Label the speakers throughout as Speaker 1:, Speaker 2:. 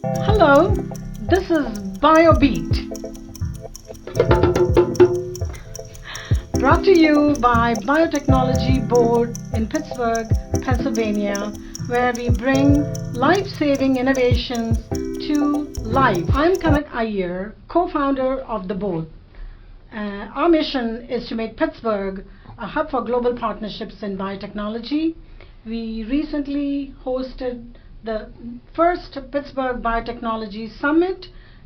Speaker 1: Hello, this is Biobeat, brought to you by Biotechnology Board in Pittsburgh, Pennsylvania, where we bring life-saving innovations to life. I'm Kanak Iyer, co-founder of the board. Our mission is to make Pittsburgh a hub for global partnerships in biotechnology. We recently hosted the first Pittsburgh Biotechnology Summit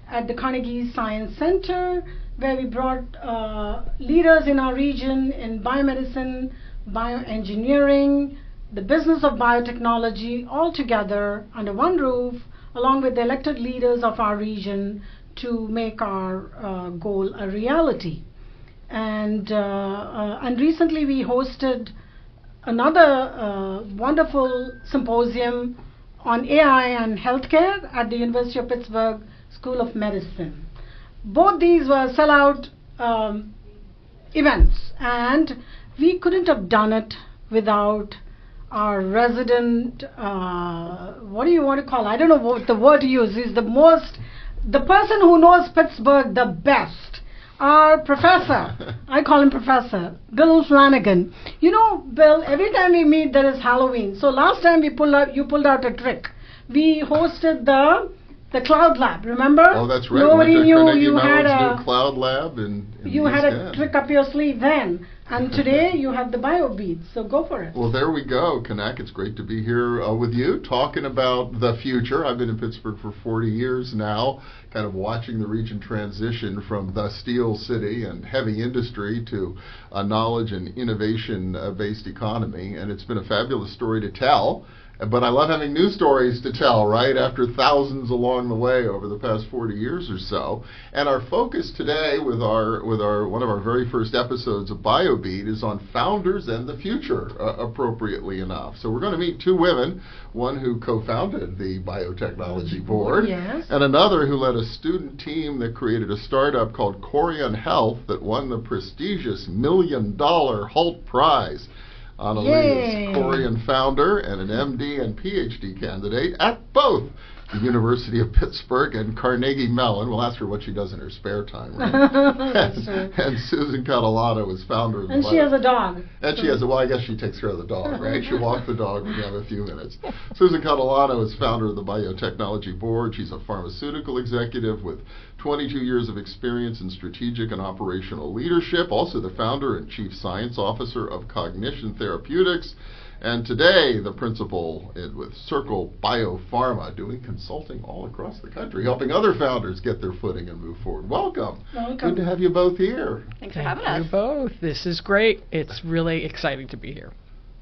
Speaker 1: at the Carnegie Science Center, where we brought leaders in our region in biomedicine, bioengineering, the business of biotechnology, all together under one roof, along with the elected leaders of our region to make our goal a reality. And recently we hosted another wonderful symposium on AI and healthcare at the University of Pittsburgh School of Medicine. Both these were sellout events, and we couldn't have done it without our resident, what do you want to call it? I don't know what the word to use. He's the person who knows Pittsburgh the best. Our professor, I call him Professor, Bill Flanagan. You know, Bill, every time we meet there is Halloween. So last time you pulled out a trick. We hosted the Cloud Lab, remember?
Speaker 2: Oh, that's right.
Speaker 1: Nobody knew
Speaker 2: Carnegie
Speaker 1: you had
Speaker 2: Mellon's new Cloud Lab
Speaker 1: you had a trick up your sleeve then. And today you have the Biobeat, so go for it.
Speaker 2: Well, there we go, Kanak. It's great to be here with you, talking about the future. I've been in Pittsburgh for 40 years now, kind of watching the region transition from the steel city and heavy industry to a knowledge and innovation-based economy, and it's been a fabulous story to tell. But I love having new stories to tell, right, after thousands along the way over the past 40 years or so. And our focus today with one of our very first episodes of Biobeat is on founders and the future, appropriately enough. So we're going to meet two women, one who co-founded the Biotechnology Board,
Speaker 1: yes,
Speaker 2: and another who led a student team that created a startup called Korian Health that won the prestigious $1 million Hult Prize. Annalise is Korian founder and an MD and Ph.D. candidate at both the University of Pittsburgh and Carnegie Mellon. We'll ask her what she does in her spare time, right? and Susan Catalano is founder of the
Speaker 1: And she has a dog.
Speaker 2: And she has a, well, I guess she takes care of the dog, right? She walks the dog when you have a few minutes. Susan Catalano is founder of the Biotechnology Board. She's a pharmaceutical executive with 22 years of experience in strategic and operational leadership, also the founder and chief science officer of Cognition Therapeutics, and today the principal with Circle Biopharma, doing consulting all across the country, helping other founders get their footing and move forward. Welcome.
Speaker 1: Welcome.
Speaker 2: Good to have you both here.
Speaker 3: Thanks for having us.
Speaker 4: Thank you both. This is great. It's really exciting to be here.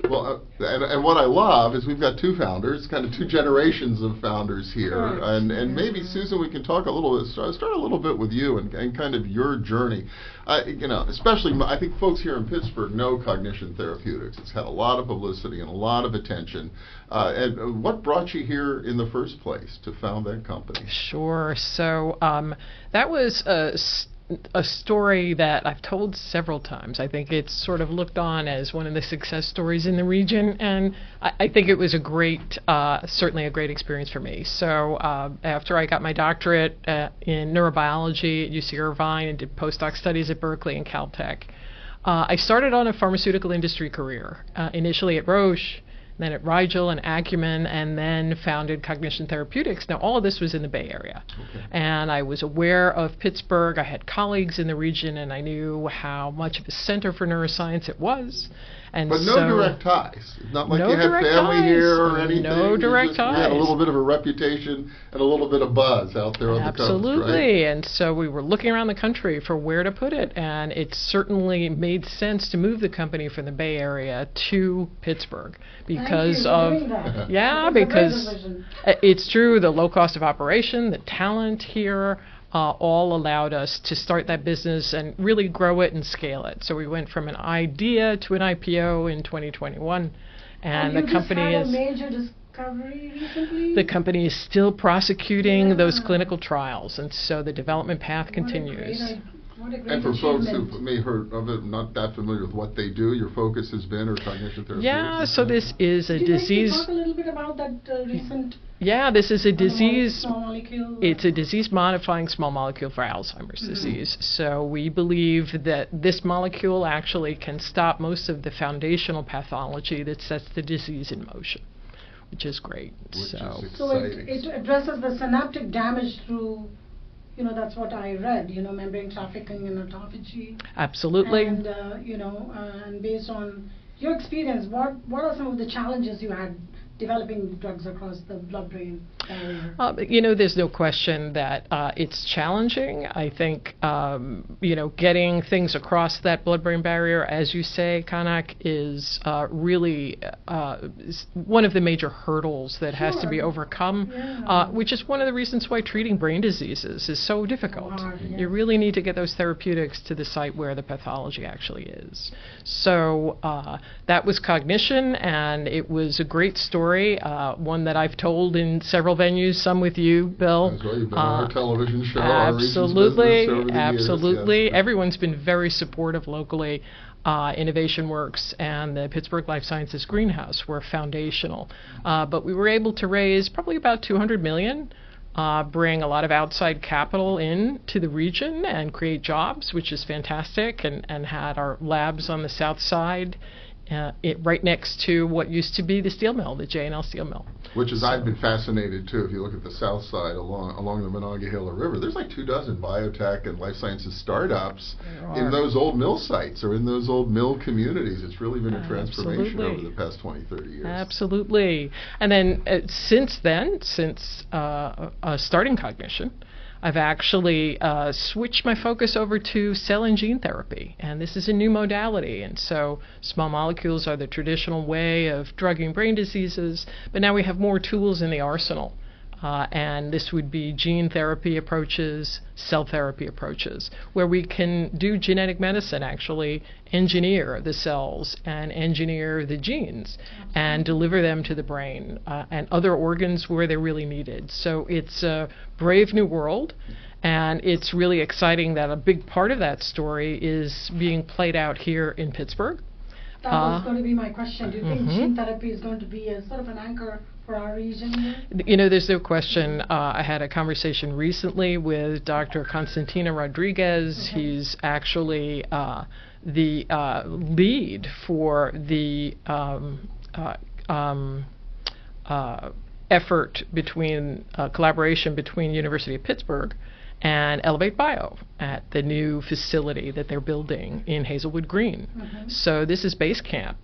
Speaker 2: Well, and what I love is we've got two founders, kind of two generations of founders here, and maybe Susan, we can talk a little bit, start a little bit with you and kind of your journey. Especially I think folks here in Pittsburgh know Cognition Therapeutics. It's had a lot of publicity and a lot of attention. And what brought you here in the first place to found that company?
Speaker 4: Sure. So that was a story that I've told several times. I think it's sort of looked on as one of the success stories in the region, and I think it was a great, certainly a great experience for me. So after I got my doctorate in neurobiology at UC Irvine and did postdoc studies at Berkeley and Caltech, I started on a pharmaceutical industry career, initially at Roche, then at Rigel and Acumen, and then founded Cognition Therapeutics. Now, all of this was in the Bay Area. Okay. And I was aware of Pittsburgh. I had colleagues in the region, and I knew how much of a center for neuroscience it was. And
Speaker 2: but no direct ties. It's not like
Speaker 4: no
Speaker 2: you had family here or anything.
Speaker 4: No direct ties.
Speaker 2: You had a little bit of a reputation and a little bit of buzz out there on the coast, right?
Speaker 4: Absolutely. And so we were looking around the country for where to put it, and it certainly made sense to move the company from the Bay Area to Pittsburgh because it's true, the low cost of operation, the talent here, all allowed us to start that business and really grow it and scale it. So we went from an idea to an IPO in 2021, and the company is.
Speaker 1: A major discovery recently?
Speaker 4: The company is still prosecuting those clinical trials, and so the development path continues.
Speaker 1: What a great
Speaker 2: And for folks
Speaker 1: achievement.
Speaker 2: who may heard of it, not that familiar with what they do, your focus has been, or cognition therapeutics?
Speaker 4: Yeah, so this is a
Speaker 1: Would you like to
Speaker 4: disease.
Speaker 1: talk a little bit about that recent
Speaker 4: Yeah, this is a disease.
Speaker 1: small molecule?
Speaker 4: It's a disease-modifying small molecule for Alzheimer's disease. So we believe that this molecule actually can stop most of the foundational pathology that sets the disease in motion, which is great.
Speaker 2: Which
Speaker 4: So.
Speaker 2: is
Speaker 1: So
Speaker 2: exciting.
Speaker 1: it addresses the synaptic damage through, that's what I read, membrane trafficking and autophagy.
Speaker 4: Absolutely.
Speaker 1: And, and based on your experience, what are some of the challenges you had developing drugs across the blood-brain barrier?
Speaker 4: There's no question that it's challenging. I think, getting things across that blood-brain barrier, as you say, Kanak, is really one of the major hurdles that has to be
Speaker 1: Sure.
Speaker 4: overcome,
Speaker 1: Yeah.
Speaker 4: which is one of the reasons why treating brain diseases is so difficult.
Speaker 1: Hard, yes.
Speaker 4: You really need to get those therapeutics to the site where the pathology actually is. So that was cognition, and it was a great story. One that I've told in several venues, some with you, Bill.
Speaker 2: That's right, you've been on our television show, our region's
Speaker 4: Absolutely,
Speaker 2: business over the years,
Speaker 4: absolutely.
Speaker 2: yes.
Speaker 4: Everyone's been very supportive locally. Innovation Works and the Pittsburgh Life Sciences Greenhouse were foundational. But we were able to raise probably about $200 million, bring a lot of outside capital in to the region and create jobs, which is fantastic, and had our labs on the south side. Right next to what used to be the steel mill, the J&L steel mill.
Speaker 2: Which is, I've been fascinated too. If you look at the south side along the Monongahela River, there's like 24 biotech and life sciences startups in those old mill sites or in those old mill communities. It's really been a transformation over the past 20, 30 years.
Speaker 4: Absolutely. And then since starting Cognition, I've actually switched my focus over to cell and gene therapy, and this is a new modality. And so small molecules are the traditional way of drugging brain diseases, but now we have more tools in the arsenal. And this would be gene therapy approaches, cell therapy approaches, where we can do genetic medicine, actually engineer the cells and engineer the genes and deliver them to the brain and other organs where they're really needed. So it's a brave new world, and it's really exciting that a big part of that story is being played out here in Pittsburgh.
Speaker 1: That was going to be my question. Do you think gene therapy is going to be a sort of an anchor for our region here?
Speaker 4: There's no question. I had a conversation recently with Dr. Constantino Rodriguez. He's actually the lead for the effort between collaboration between University of Pittsburgh and Elevate Bio at the new facility that they're building in Hazelwood Green. So this is Base Camp,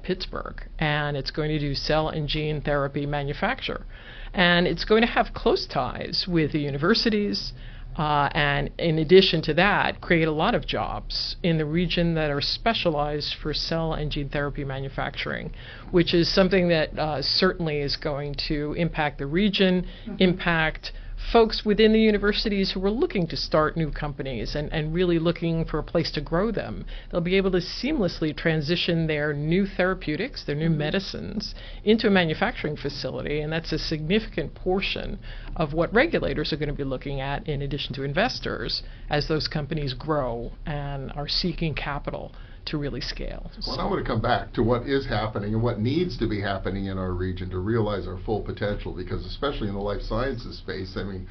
Speaker 4: Pittsburgh, and it's going to do cell and gene therapy manufacture. And it's going to have close ties with the universities, and in addition to that, create a lot of jobs in the region that are specialized for cell and gene therapy manufacturing, which is something that certainly is going to impact the region, impact folks within the universities who are looking to start new companies and really looking for a place to grow them. They'll be able to seamlessly transition their new therapeutics, their new medicines, into a manufacturing facility, and that's a significant portion of what regulators are going to be looking at in addition to investors as those companies grow and are seeking capital to really scale.
Speaker 2: Well, I want to come back to what is happening and what needs to be happening in our region to realize our full potential, because especially in the life sciences space, I mean,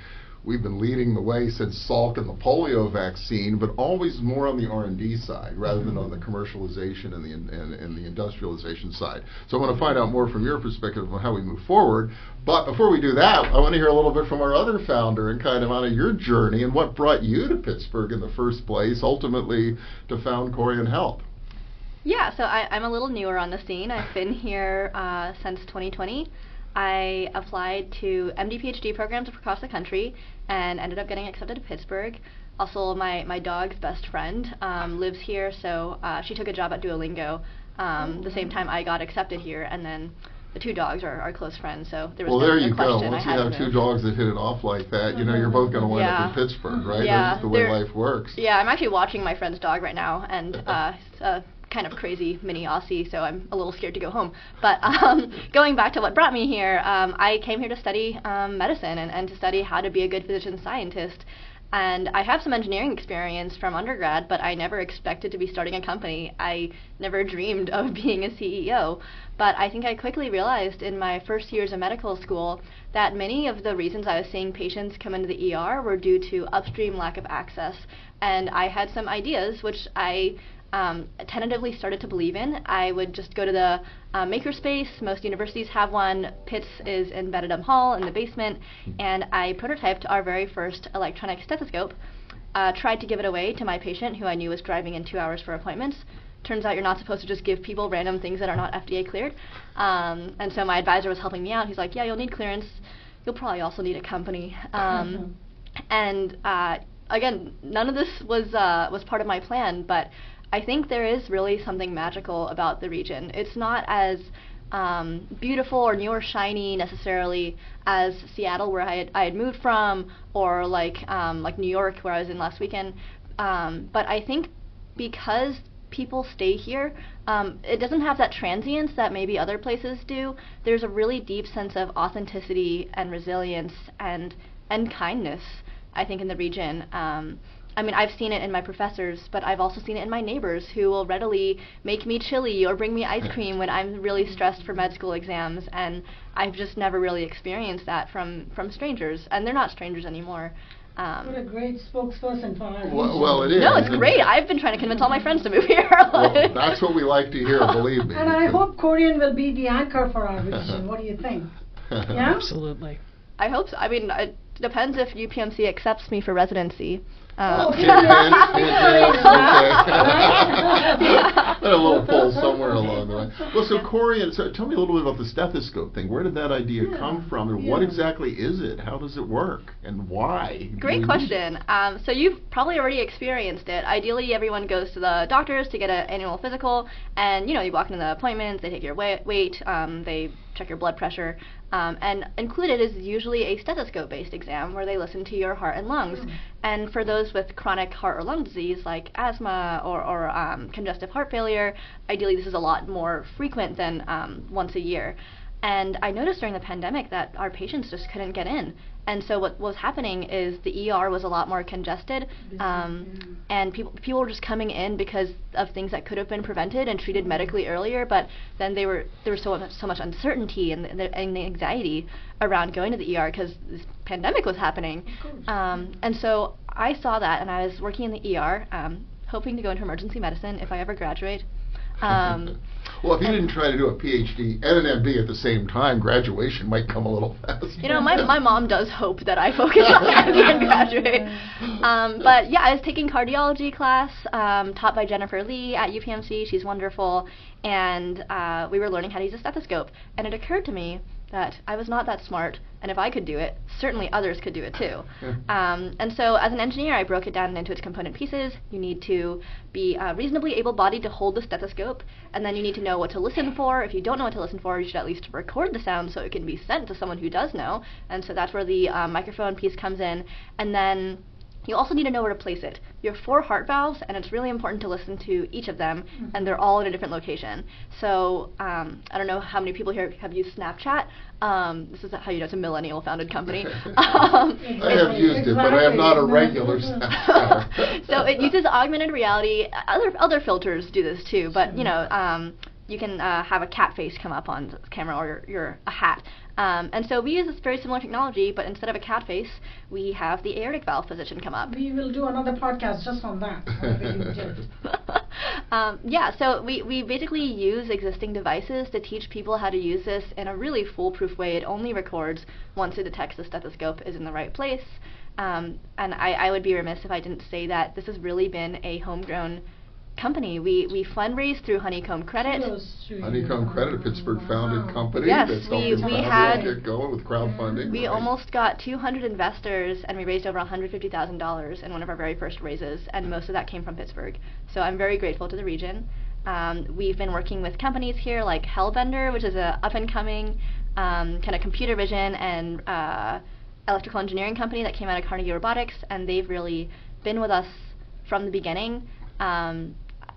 Speaker 2: we've been leading the way since Salk and the polio vaccine, but always more on the R&D side rather than on the commercialization and the industrialization side. So I want to find out more from your perspective on how we move forward. But before we do that, I want to hear a little bit from our other founder and kind of on your journey and what brought you to Pittsburgh in the first place, ultimately to found Korian Health.
Speaker 3: Yeah, so I'm a little newer on the scene. I've been here since 2020. I applied to MD Ph.D. programs across the country and ended up getting accepted to Pittsburgh. Also, my dog's best friend lives here, so she took a job at Duolingo the same time I got accepted here, and then the two dogs are close friends, so there was
Speaker 2: well,
Speaker 3: no,
Speaker 2: there
Speaker 3: no
Speaker 2: you
Speaker 3: question.
Speaker 2: go. Once
Speaker 3: I
Speaker 2: you
Speaker 3: had
Speaker 2: have two dogs that hit it off like that, you're both going to wind up in Pittsburgh, right?
Speaker 3: Yeah,
Speaker 2: That's the way life works.
Speaker 3: Yeah, I'm actually watching my friend's dog right now, and kind of crazy mini Aussie, so I'm a little scared to go home. But going back to what brought me here, I came here to study medicine and to study how to be a good physician scientist. And I have some engineering experience from undergrad, but I never expected to be starting a company. I never dreamed of being a CEO. But I think I quickly realized in my first years of medical school that many of the reasons I was seeing patients come into the ER were due to upstream lack of access. And I had some ideas, which I tentatively started to believe in. I would just go to the makerspace. Most universities have one. Pitts is in Benedum Hall in the basement, and I prototyped our very first electronic stethoscope. Tried to give it away to my patient, who I knew was driving in 2 hours for appointments. Turns out you're not supposed to just give people random things that are not FDA cleared. And so my advisor was helping me out. He's like, yeah, you'll need clearance. You'll probably also need a company. And again, none of this was part of my plan, but I think there is really something magical about the region. It's not as beautiful or new or shiny necessarily as Seattle, where I had moved from, or like New York, where I was in last weekend. But I think because people stay here, it doesn't have that transience that maybe other places do. There's a really deep sense of authenticity and resilience and kindness, I think, in the region. I mean, I've seen it in my professors, but I've also seen it in my neighbors, who will readily make me chili or bring me ice cream when I'm really stressed for med school exams, and I've just never really experienced that from strangers, and they're not strangers anymore.
Speaker 1: What a great spokesperson for our region.
Speaker 2: Well, it is.
Speaker 3: No, it's great. I've been trying to convince all my friends to move here.
Speaker 2: Well, that's what we like to hear, believe me.
Speaker 1: And I hope Korian will be the anchor for our region. What do you think? Yeah?
Speaker 4: Absolutely.
Speaker 3: I hope so. I mean, it depends if UPMC accepts me for residency.
Speaker 2: Okay. A little pull somewhere along the way. Well, so Korian, tell me a little bit about the stethoscope thing. Where did that idea come from, and what exactly is it? How does it work, and why?
Speaker 3: Great question. So you've probably already experienced it. Ideally, everyone goes to the doctors to get an annual physical, and you walk into the appointments, they take your weight, they check your blood pressure, and included is usually a stethoscope-based exam where they listen to your heart and lungs. And for those with chronic heart or lung disease like asthma or congestive heart failure, ideally this is a lot more frequent than once a year. And I noticed during the pandemic that our patients just couldn't get in. And so what was happening is the ER was a lot more congested, and people were just coming in because of things that could have been prevented and treated medically earlier, but then there was so much uncertainty and the anxiety around going to the ER because this pandemic was happening. And so I saw that, and I was working in the ER, hoping to go into emergency medicine if I ever graduate.
Speaker 2: Well, if you didn't try to do a Ph.D. and an M.D. at the same time, graduation might come a little faster.
Speaker 3: My mom does hope that I focus on MD and graduate. But yeah, I was taking cardiology class taught by Jennifer Lee at UPMC. She's wonderful. And we were learning how to use a stethoscope. And it occurred to me that I was not that smart, and if I could do it, certainly others could do it too. And so as an engineer, I broke it down into its component pieces. You need to be reasonably able-bodied to hold the stethoscope, and then you need to know what to listen for. If you don't know what to listen for, you should at least record the sound so it can be sent to someone who does know, and so that's where the microphone piece comes in. And then you also need to know where to place it. You have 4 heart valves, and it's really important to listen to each of them, and they're all in a different location. So I don't know how many people here have used Snapchat. This is how you know it's a millennial-founded company.
Speaker 2: I have used it, but I am not a regular Snapchat.
Speaker 3: So it uses augmented reality. Other filters do this too, but you can have a cat face come up on the camera, or a hat. And so we use this very similar technology, but instead of a cat face, we have the aortic valve position come up.
Speaker 1: We will do another podcast just on that.
Speaker 3: Yeah, so we basically use existing devices to teach people how to use this in a really foolproof way. It only records once it detects the stethoscope is in the right place. And I would be remiss if I didn't say that this has really been a homegrown company. We fundraise through Honeycomb Credit.
Speaker 2: Honeycomb Credit, a Pittsburgh-founded company.
Speaker 3: Yes,
Speaker 2: that's
Speaker 3: we
Speaker 2: had get going with crowdfunding.
Speaker 3: We almost got 200 investors, and we raised over $150,000 in one of our very first raises, and most of that came from Pittsburgh. So I'm very grateful to the region. We've been working with companies here like Hellbender, which is a up-and-coming kind of computer vision and electrical engineering company that came out of Carnegie Robotics, and they've really been with us from the beginning.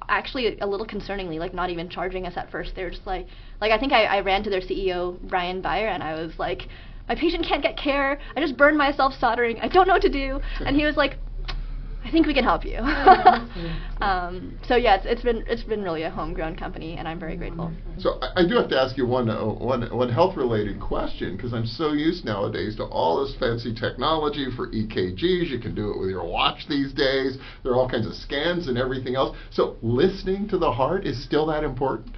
Speaker 3: Actually, a little concerningly, like not even charging us at first. They were just like I think I ran to their CEO, Brian Iyer, and I was like, my patient can't get care. I just burned myself soldering. I don't know what to do. And he was like, I think we can help you. So yeah, it's been really a homegrown company, and I'm very grateful.
Speaker 2: So I do have to ask you one health-related question, because I'm so used nowadays to all this fancy technology for EKGs. You can do it with your watch these days. There are all kinds of scans and everything else. So listening to the heart is still that important?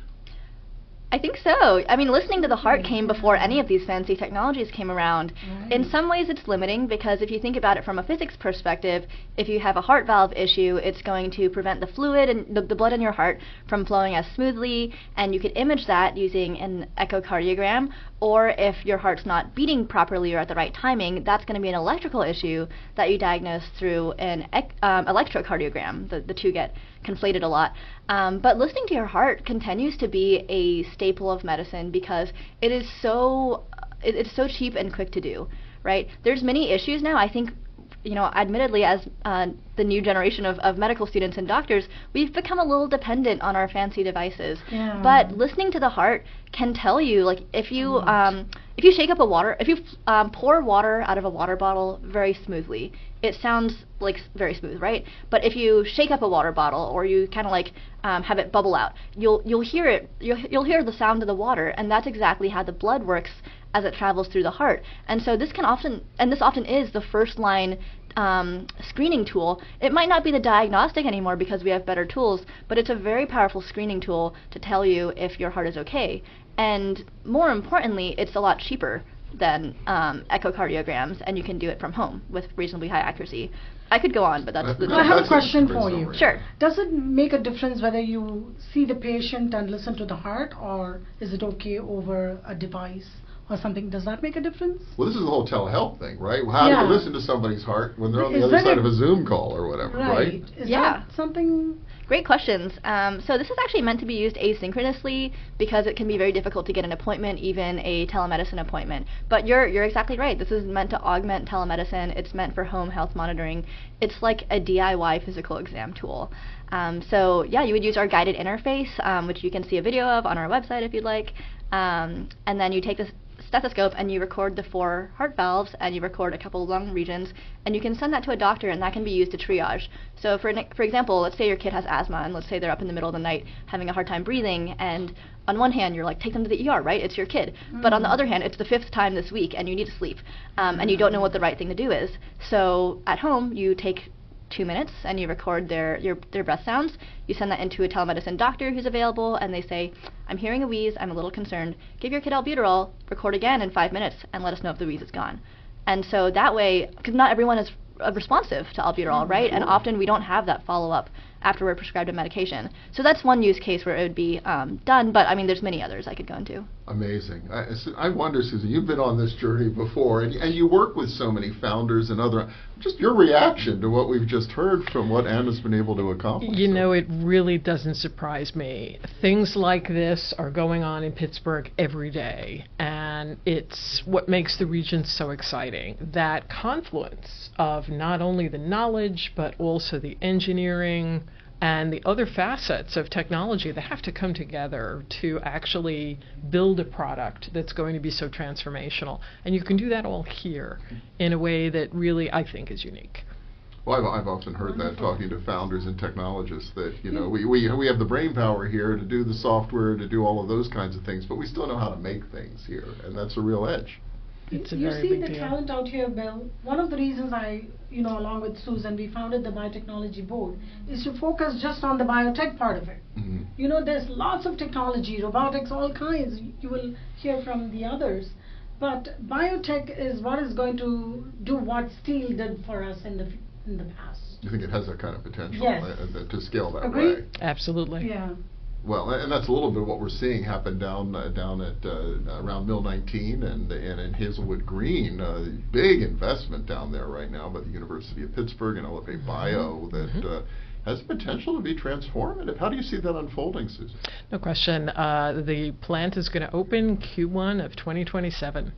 Speaker 3: I think so. I mean, listening to the heart came before any of these fancy technologies came around.
Speaker 1: Right.
Speaker 3: In some ways, it's limiting because if you think about it from a physics perspective, if you have a heart valve issue, it's going to prevent the fluid and the blood in your heart from flowing as smoothly, and you could image that using an echocardiogram. Or if your heart's not beating properly or at the right timing, that's going to be an electrical issue that you diagnose through an electrocardiogram. The two get conflated a lot. But listening to your heart continues to be a staple of medicine because it's so cheap and quick to do, right? There's many issues now. I think, admittedly, as the new generation of medical students and doctors, we've become a little dependent on our fancy devices.
Speaker 1: Yeah.
Speaker 3: But listening to the heart can tell you, like, if you shake up if you pour water out of a water bottle very smoothly, it sounds like very smooth, right? But if you shake up a water bottle or you kind of like have it bubble out, you'll hear it. You'll hear the sound of the water, and that's exactly how the blood works as it travels through the heart. And so this often is the first line screening tool. It might not be the diagnostic anymore because we have better tools, but it's a very powerful screening tool to tell you if your heart is okay. And more importantly, it's a lot cheaper than echocardiograms, and you can do it from home with reasonably high accuracy. I could go on, but that's the...
Speaker 1: I have a
Speaker 2: That's
Speaker 1: question
Speaker 2: great
Speaker 1: for you.
Speaker 2: summary.
Speaker 3: Sure.
Speaker 1: Does it make a difference whether you see the patient and listen to the heart, or is it okay over a device or something? Does that make a difference?
Speaker 2: Well, this is the whole telehealth thing, right? How
Speaker 1: Yeah.
Speaker 2: do you listen to somebody's heart when they're on the
Speaker 1: Is
Speaker 2: other
Speaker 1: that
Speaker 2: side
Speaker 1: a-
Speaker 2: of a Zoom call or whatever, right?
Speaker 1: Is
Speaker 3: Yeah.
Speaker 1: that something...
Speaker 3: Great questions. So this is actually meant to be used asynchronously because it can be very difficult to get an appointment, even a telemedicine appointment. But you're exactly right. This is meant to augment telemedicine. It's meant for home health monitoring. It's like a DIY physical exam tool. So yeah, you would use our guided interface, which you can see a video of on our website if you'd like. And then you take this stethoscope and you record the 4 heart valves and you record a couple lung regions, and you can send that to a doctor, and that can be used to triage. So for example, let's say your kid has asthma, and let's say they're up in the middle of the night having a hard time breathing, and on one hand you're like, take them to the ER, right? It's your kid. But on the other hand, it's the 5th time this week and you need to sleep, and you don't know what the right thing to do is. So at home you take 2 minutes and you record their breath sounds. You send that into a telemedicine doctor who's available, and they say, I'm hearing a wheeze, I'm a little concerned. Give your kid albuterol, record again in 5 minutes, and let us know if the wheeze is gone. And so that way, because not everyone is responsive to albuterol, right? And often we don't have that follow-up after we're prescribed a medication. So that's one use case where it would be done, but I mean, there's many others I could go into.
Speaker 2: Amazing. I wonder, Susan, you've been on this journey before, and you work with so many founders and other. Just your reaction to what we've just heard from what Anna's been able to accomplish.
Speaker 4: You know, it really doesn't surprise me. Things like this are going on in Pittsburgh every day, and it's what makes the region so exciting. That confluence of not only the knowledge, but also the engineering and the other facets of technology that have to come together to actually build a product that's going to be so transformational. And you can do that all here in a way that really, I think, is unique.
Speaker 2: Well, I've often heard that talking to founders and technologists that, we have the brain power here to do the software, to do all of those kinds of things, but we still know how to make things here, and that's a real edge.
Speaker 4: It's a
Speaker 1: You
Speaker 4: very
Speaker 1: see
Speaker 4: big
Speaker 1: the
Speaker 4: deal.
Speaker 1: talent out here, Bill. One of the reasons along with Susan, we founded the Biotechnology Board is to focus just on the biotech part of it.
Speaker 2: Mm-hmm.
Speaker 1: There's lots of technology, robotics, all kinds. You will hear from the others. But biotech is what is going to do what steel did for us in the past.
Speaker 2: You think it has that kind of potential
Speaker 1: Yes.
Speaker 2: To scale that
Speaker 1: Agree?
Speaker 2: way?
Speaker 4: Absolutely.
Speaker 1: Yeah.
Speaker 2: Well, and that's a little bit what we're seeing happen down at around Mill 19 and in Hazelwood Green. Big investment down there right now by the University of Pittsburgh and Elevate Bio that has potential to be transformative. How do you see that unfolding, Susan?
Speaker 4: No question. The plant is going to open Q1 of 2027.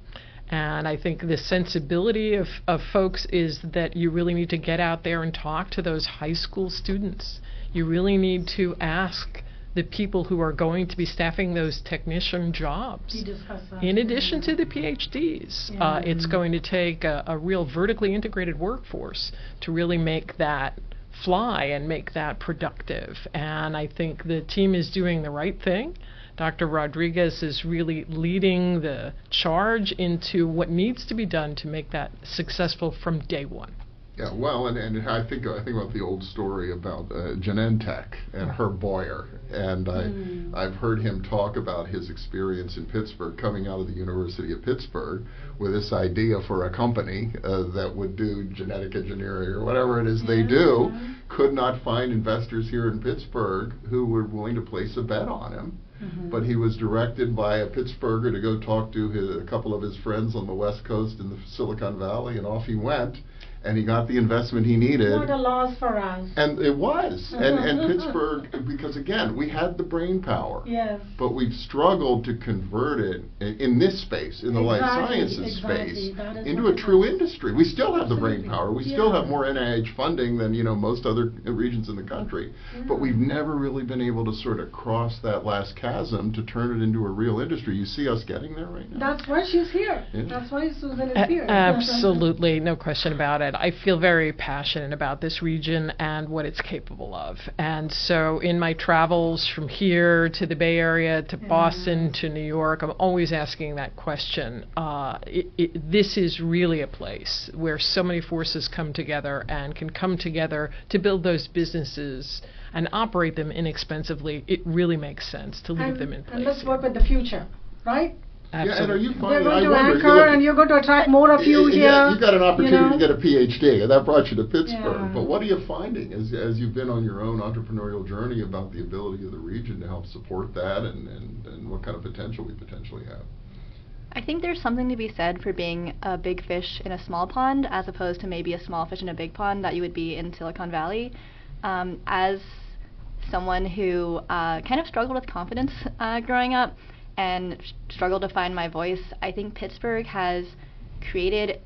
Speaker 4: And I think the sensibility of folks is that you really need to get out there and talk to those high school students. You really need to ask the people who are going to be staffing those technician jobs.
Speaker 1: We discussed that.
Speaker 4: In addition to the PhDs,
Speaker 1: Yeah.
Speaker 4: it's going to take a real vertically integrated workforce to really make that fly and make that productive. And I think the team is doing the right thing. Dr. Rodriguez is really leading the charge into what needs to be done to make that successful from day one.
Speaker 2: Yeah, well, and I think about the old story about Genentech and Herb Boyer, and I've heard him talk about his experience in Pittsburgh, coming out of the University of Pittsburgh with this idea for a company that would do genetic engineering or whatever it is they do, could not find investors here in Pittsburgh who were willing to place a bet on him. But he was directed by a Pittsburgher to go talk to a couple of his friends on the West Coast in the Silicon Valley, and off he went. And he got the investment he needed.
Speaker 1: What a loss for us.
Speaker 2: And it was. And Pittsburgh, because again, we had the brain power.
Speaker 1: Yes.
Speaker 2: But we've struggled to convert it in this space, in the life sciences
Speaker 1: Exactly.
Speaker 2: space,
Speaker 1: That is
Speaker 2: into a
Speaker 1: wonderful.
Speaker 2: true industry. We still have the brain
Speaker 1: Absolutely.
Speaker 2: power. We still
Speaker 1: Yeah.
Speaker 2: have more NIH funding than most other regions in the country. But we've never really been able to sort of cross that last chasm to turn it into a real industry. You see us getting there right now?
Speaker 1: That's why she's here.
Speaker 2: Yeah.
Speaker 1: That's why Susan is here.
Speaker 4: Absolutely, no question about it. I feel very passionate about this region and what it's capable of. And so in my travels from here to the Bay Area to Boston to New York, I'm always asking that question. This is really a place where so many forces come together and can come together to build those businesses and operate them inexpensively. It really makes sense to leave them in place.
Speaker 1: And let's work with the future, right?
Speaker 2: Yeah, and are you
Speaker 1: We're
Speaker 2: finding,
Speaker 1: going
Speaker 2: I
Speaker 1: to
Speaker 2: wonder,
Speaker 1: anchor, and you're going to attract more of you here.
Speaker 2: Yeah, you got an opportunity to
Speaker 1: you know?
Speaker 2: get a PhD, and that brought you to Pittsburgh.
Speaker 1: Yeah.
Speaker 2: But what are you finding as you've been on your own entrepreneurial journey about the ability of the region to help support that, and what kind of potential we potentially have?
Speaker 3: I think there's something to be said for being a big fish in a small pond as opposed to maybe a small fish in a big pond that you would be in Silicon Valley. As someone who kind of struggled with confidence growing up and struggled to find my voice, I think Pittsburgh has created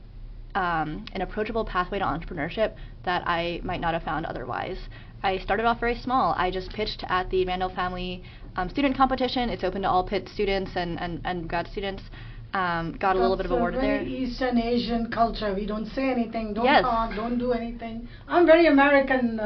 Speaker 3: an approachable pathway to entrepreneurship that I might not have found otherwise. I started off very small. I just pitched at the Randall Family student competition. It's open to all Pitt students and grad students. Got a little bit of award there.
Speaker 1: That's a very Eastern Asian culture. We don't say anything, don't
Speaker 3: Yes.
Speaker 1: talk, don't do anything. I'm very American,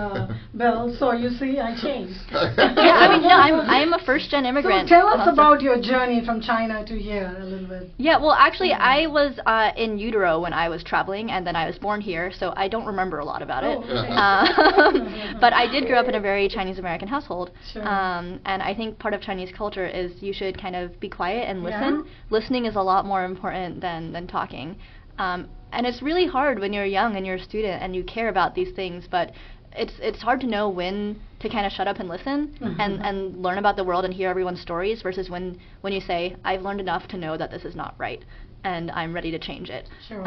Speaker 1: Bill, so you see, I changed.
Speaker 3: Yeah, I mean, no, I'm a first-gen immigrant.
Speaker 1: So tell us
Speaker 3: Also-
Speaker 1: about your journey from China to here a little bit.
Speaker 3: Yeah, well, actually, I was in utero when I was traveling, and then I was born here, so I don't remember a lot about it.
Speaker 1: Oh, okay.
Speaker 3: But I did grow up in a very Chinese-American household,
Speaker 1: Sure.
Speaker 3: and I think part of Chinese culture is you should kind of be quiet and
Speaker 1: Yeah.
Speaker 3: listen. Listening is a lot more important than talking. And it's really hard when you're young and you're a student and you care about these things, but it's hard to know when to kind of shut up and listen and learn about the world and hear everyone's stories versus when you say, I've learned enough to know that this is not right and I'm ready to change it.
Speaker 1: Sure.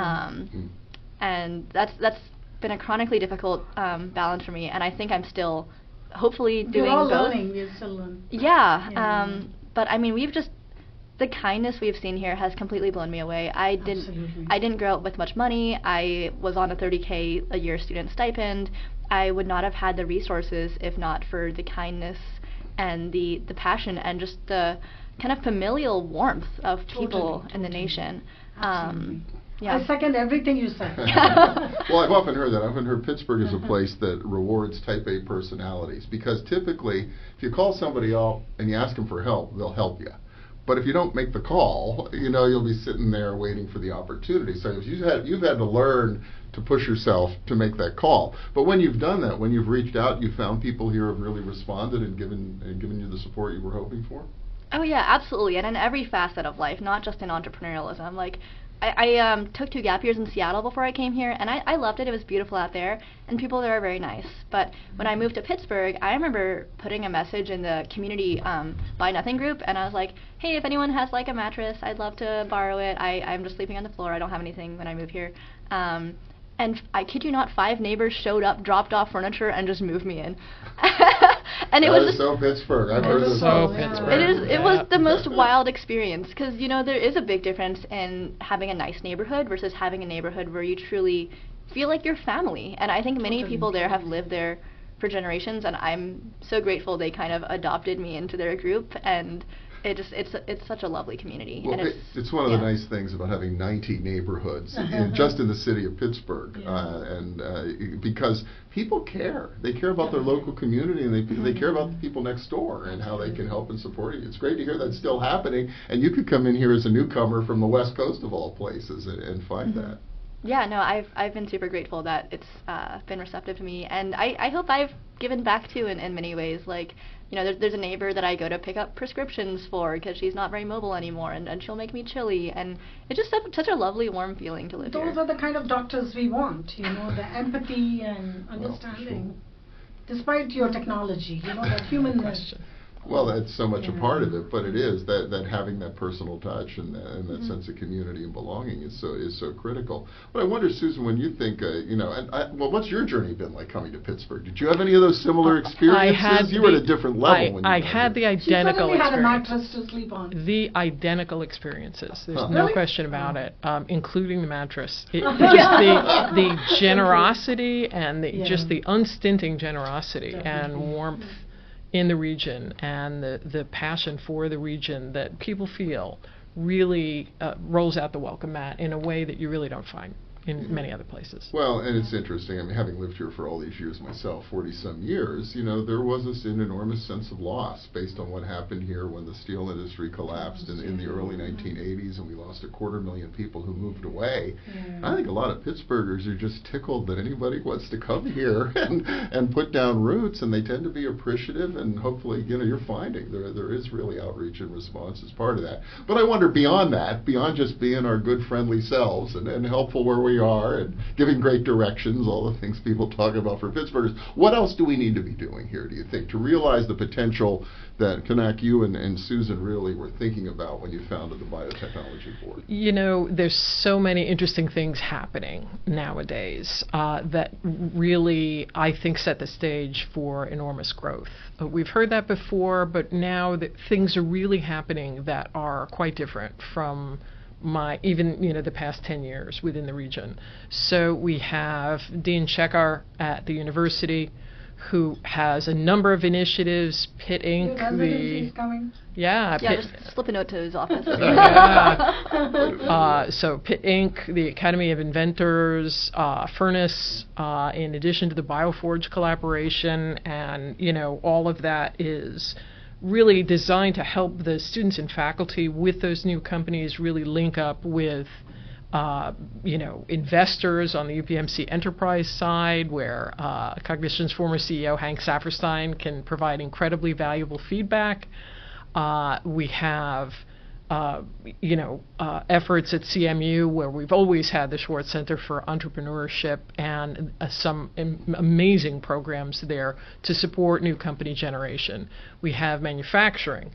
Speaker 3: And that's been a chronically difficult balance for me, and I think I'm still hopefully doing
Speaker 1: We're all
Speaker 3: both.
Speaker 1: learning, we're still learning.
Speaker 3: Yeah,
Speaker 1: Yeah.
Speaker 3: but I mean, the kindness we've seen here has completely blown me away.
Speaker 1: Absolutely.
Speaker 3: I didn't grow up with much money. I was on a $30K a year student stipend. I would not have had the resources if not for the kindness and the passion and just the kind of familial warmth of people in the
Speaker 1: Totally.
Speaker 3: nation.
Speaker 1: Absolutely.
Speaker 3: Yeah.
Speaker 1: I second everything you said.
Speaker 2: Well, I've often heard that. I've often heard Pittsburgh is a place that rewards type A personalities, because typically, if you call somebody up and you ask them for help, they'll help you. But if you don't make the call, you'll be sitting there waiting for the opportunity. So you've had to learn to push yourself to make that call. But when you've done that, when you've reached out, you found people here have really responded and given you the support you were hoping for?
Speaker 3: Oh yeah, absolutely, and in every facet of life, not just in entrepreneurialism. Like, I took 2 gap years in Seattle before I came here, and I loved it. It was beautiful out there, and people there are very nice. But when I moved to Pittsburgh, I remember putting a message in the community Buy Nothing group, and I was like, hey, if anyone has like a mattress, I'd love to borrow it. I'm just sleeping on the floor. I don't have anything when I move here. And I kid you not, 5 neighbors showed up, dropped off furniture, and just moved me in. And it
Speaker 2: That
Speaker 3: was
Speaker 2: is
Speaker 3: just
Speaker 2: so Pittsburgh. I've heard this.
Speaker 4: So
Speaker 1: Yeah.
Speaker 4: Pittsburgh.
Speaker 3: it was the most wild experience because there is a big difference in having a nice neighborhood versus having a neighborhood where you truly feel like you're family. And I think many
Speaker 1: Totally.
Speaker 3: people there have lived there for generations, and I'm so grateful they kind of adopted me into their group, and it's such a lovely community.
Speaker 2: Well,
Speaker 3: and
Speaker 2: it's one of the nice things about having 90 neighborhoods just in the city of Pittsburgh, and because people care. They care about their local community, and they care about the people next door and how they can help and support you. It's great to hear that's still happening, and you could come in here as a newcomer from the West Coast of all places and find that.
Speaker 3: Yeah, no, I've been super grateful that it's been receptive to me, and I hope I've given back too in many ways. Like, you know, there's a neighbor that I go to pick up prescriptions for because she's not very mobile anymore, and she'll make me chili, and it's just such a lovely, warm feeling to live here.
Speaker 1: Those are the kind of doctors we want, you know, the empathy and understanding, despite your technology, you know, that humanness.
Speaker 2: Well, that's so much a part of it, but it is that having that personal touch and that sense of community and belonging is so critical. But I wonder, Susan, when you think, you know, well, what's your journey been like coming to Pittsburgh? Did you have any of those similar experiences? You were at a different level when you
Speaker 4: I had the identical
Speaker 1: experience. She had a
Speaker 4: experience.
Speaker 1: mattress to sleep on.
Speaker 4: The identical experiences. There's no
Speaker 1: Really?
Speaker 4: question about it, including the mattress. Just the generosity and just the unstinting generosity and warmth in the region, and the passion for the region that people feel really rolls out the welcome mat in a way that you really don't find in many other places.
Speaker 2: Well, and it's interesting. I mean, having lived here for all these years myself, 40-some years, you know, there was an enormous sense of loss based on what happened here when the steel industry collapsed in the early 1980s, and we lost 250,000 people who moved away. I think a lot of Pittsburghers are just tickled that anybody wants to come here and put down roots, and they tend to be appreciative, and hopefully, you know, you're finding there is really outreach and response as part of that. But I wonder, beyond that, beyond just being our good, friendly selves and helpful where we are and giving great directions, all the things people talk about for Pittsburghers, what else do we need to be doing here, do you think, to realize the potential that Kanak, you and Susan really were thinking about when you founded the Biotechnology Board?
Speaker 4: You know, there's so many interesting things happening nowadays that really, I think, set the stage for enormous growth. We've heard that before, but now things are really happening that are quite different from the past 10 years within the region. So we have Dean Shekhar at the university, who has a number of initiatives. Pitt Inc.
Speaker 3: Just slip a note to his office.
Speaker 4: So Pitt Inc., the Academy of Inventors, Furnace, in addition to the Bioforge collaboration, and you know, all of that is really designed to help the students and faculty with those new companies really link up with investors on the UPMC enterprise side, where Cognition's former CEO Hank Saferstein can provide incredibly valuable feedback. We have efforts at CMU, where we've always had the Schwartz Center for Entrepreneurship, and some amazing programs there to support new company generation. We have manufacturing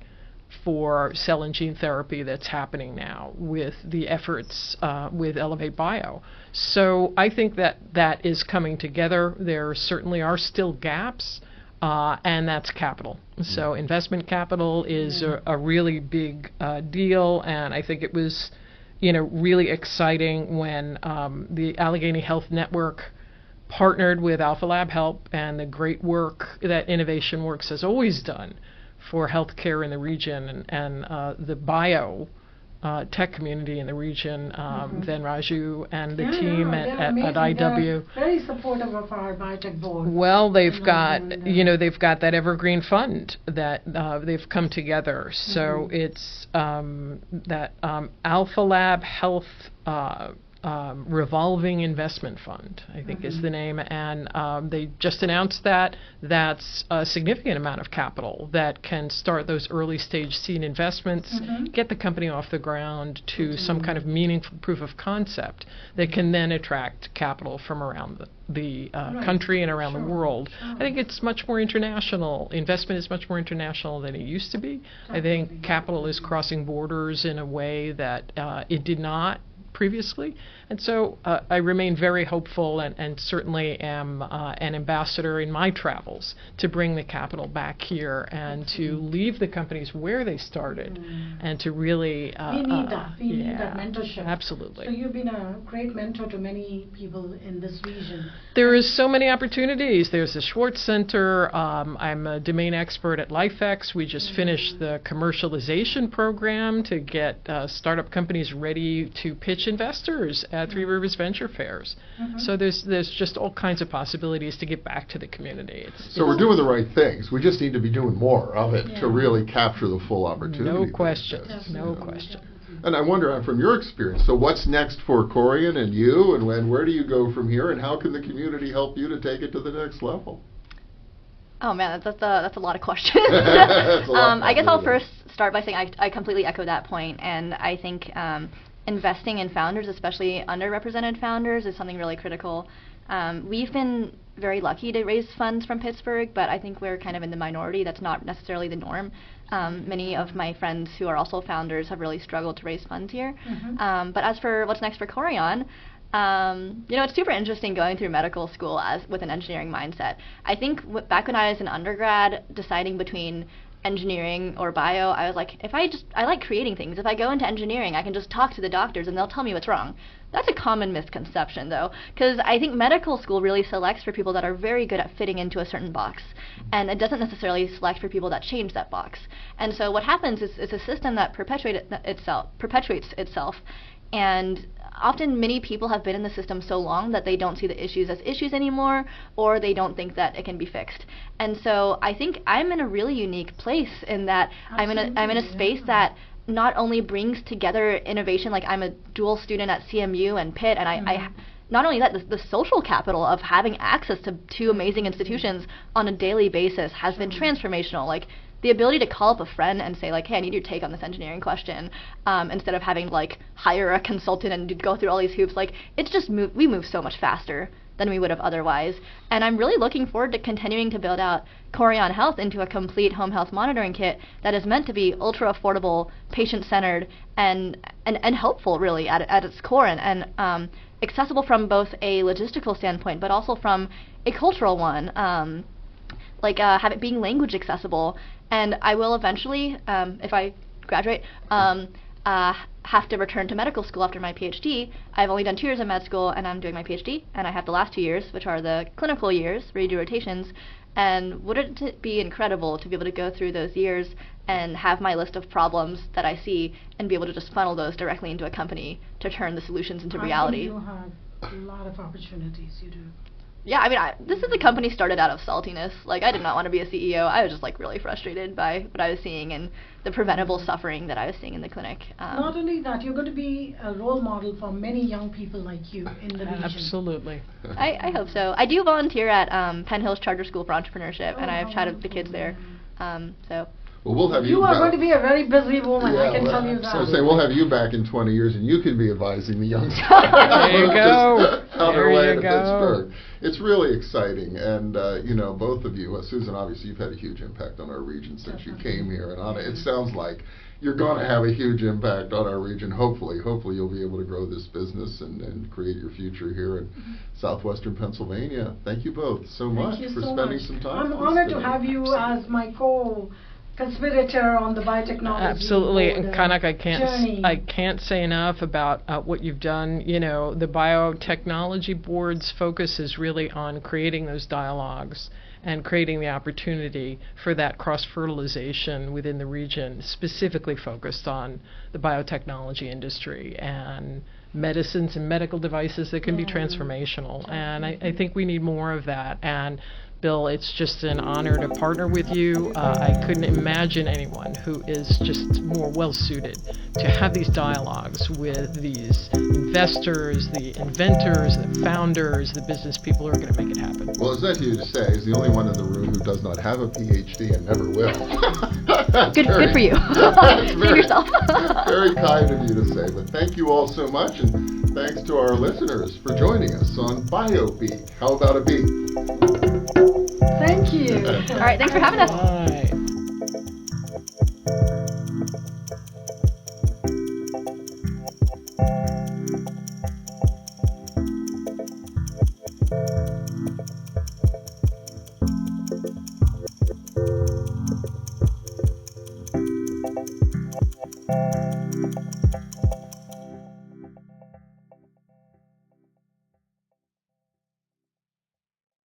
Speaker 4: for cell and gene therapy that's happening now with the efforts with Elevate Bio. So I think that is coming together. There certainly are still gaps, and that's capital. So investment capital is a really big deal, and I think it was, really exciting when the Allegheny Health Network partnered with Alpha Lab Help and the great work that Innovation Works has always done for healthcare in the region, and the bio tech community in the region, Then Raju and the team at IW.
Speaker 1: Very supportive of our biotech board.
Speaker 4: Well, they've got that evergreen fund that they've come together. So it's that Alpha Lab Health Revolving Investment Fund, I think is the name, and they just announced that that's a significant amount of capital that can start those early stage seed investments, get the company off the ground to some kind of meaningful proof of concept that can then attract capital from around the country and around the world. I think it's much more international. Investment is much more international than it used to be. I think capital is crossing borders in a way that it did not previously. And so I remain very hopeful and certainly am an ambassador in my travels to bring the capital back here and to leave the companies where they started and to really...
Speaker 1: we need that. We need that mentorship.
Speaker 4: Absolutely.
Speaker 1: So you've been a great mentor to many people in this region.
Speaker 4: There is so many opportunities. There's the Schwartz Center. I'm a domain expert at LifeX. We just finished the commercialization program to get startup companies ready to pitch investors at Three Rivers Venture Fairs. So there's just all kinds of possibilities to get back to the community.
Speaker 2: So we're doing the right things. We just need to be doing more of it to really capture the full opportunity.
Speaker 4: No question.
Speaker 1: Absolutely.
Speaker 4: No question.
Speaker 2: And I wonder, from your experience, so what's next for Korian and you, and where do you go from here, and how can the community help you to take it to the next level?
Speaker 3: Oh man, that's a lot of questions.
Speaker 2: That's a lot,
Speaker 3: I guess I'll
Speaker 2: really.
Speaker 3: first start by saying I completely echo that point, and I think investing in founders, especially underrepresented founders, is something really critical. We've been very lucky to raise funds from Pittsburgh, but I think we're kind of in the minority. That's not necessarily the norm. Many of my friends who are also founders have really struggled to raise funds here. But as for what's next for Korian, it's super interesting going through medical school with an engineering mindset. I think back when I was an undergrad, deciding between engineering or bio, I was like, I like creating things. If I go into engineering, I can just talk to the doctors and they'll tell me what's wrong. That's a common misconception, though, because I think medical school really selects for people that are very good at fitting into a certain box, and it doesn't necessarily select for people that change that box. And so what happens is it's a system that perpetuates itself, and often many people have been in the system so long that they don't see the issues as issues anymore, or they don't think that it can be fixed. And so I think I'm in a really unique place in that I'm in a space that not only brings together innovation, like I'm a dual student at CMU and Pitt, and I not only that, the social capital of having access to two amazing institutions on a daily basis has been transformational. Like the ability to call up a friend and say like, hey, I need your take on this engineering question, instead of having to like hire a consultant and go through all these hoops. Like it's just we move so much faster than we would have otherwise. And I'm really looking forward to continuing to build out Korian Health into a complete home health monitoring kit that is meant to be ultra affordable, patient-centered, and helpful really at its core, and accessible from both a logistical standpoint, but also from a cultural one, have it being language accessible. And I will eventually, if I graduate, have to return to medical school after my Ph.D. I've only done 2 years of med school, and I'm doing my Ph.D., and I have the last 2 years, which are the clinical years, where you do rotations. And wouldn't it be incredible to be able to go through those years and have my list of problems that I see and be able to just funnel those directly into a company to turn the solutions into reality?
Speaker 1: I think you have a lot of opportunities, you do.
Speaker 3: Yeah, I mean, this is a company started out of saltiness. Like, I did not want to be a CEO. I was just, like, really frustrated by what I was seeing and the preventable suffering that I was seeing in the clinic.
Speaker 1: Not only that, you're going to be a role model for many young people like you in the region.
Speaker 4: Absolutely.
Speaker 3: I hope so. I do volunteer at Penn Hills Charter School for Entrepreneurship, and I've chatted with the kids there. So...
Speaker 2: Well, we'll have
Speaker 1: you are going to be a very busy woman, I can tell you that.
Speaker 2: So say we'll have you back in 20 years, and you can be advising the young
Speaker 4: There you go.
Speaker 2: on their
Speaker 4: There
Speaker 2: way
Speaker 4: you
Speaker 2: to
Speaker 4: go.
Speaker 2: Pittsburgh. It's really exciting, and both of you, Susan, obviously you've had a huge impact on our region since you came here, and Anna, it sounds like you're going to have a huge impact on our region. Hopefully you'll be able to grow this business and create your future here in southwestern Pennsylvania. Thank you both so much for spending some time.
Speaker 1: I'm honored to have you as my co-conspirator on the biotechnology.
Speaker 4: Absolutely,
Speaker 1: board,
Speaker 4: and Kanak,
Speaker 1: journey.
Speaker 4: I can't say enough about what you've done. You know, the Biotechnology Board's focus is really on creating those dialogues and creating the opportunity for that cross-fertilization within the region, specifically focused on the biotechnology industry and medicines and medical devices that can be transformational. And I think we need more of that. And Bill, it's just an honor to partner with you. I couldn't imagine anyone who is just more well-suited to have these dialogues with these investors, the inventors, the founders, the business people who are going to make it happen.
Speaker 2: Well, it's not you to say. He's the only one in the room who does not have a Ph.D. and never will.
Speaker 3: Good for you. Save yourself.
Speaker 2: Very kind of you to say, but thank you all so much, and thanks to our listeners for joining us on Biobeat. How about a beat?
Speaker 1: Thank you.
Speaker 3: All right, thanks for having us.
Speaker 4: Bye.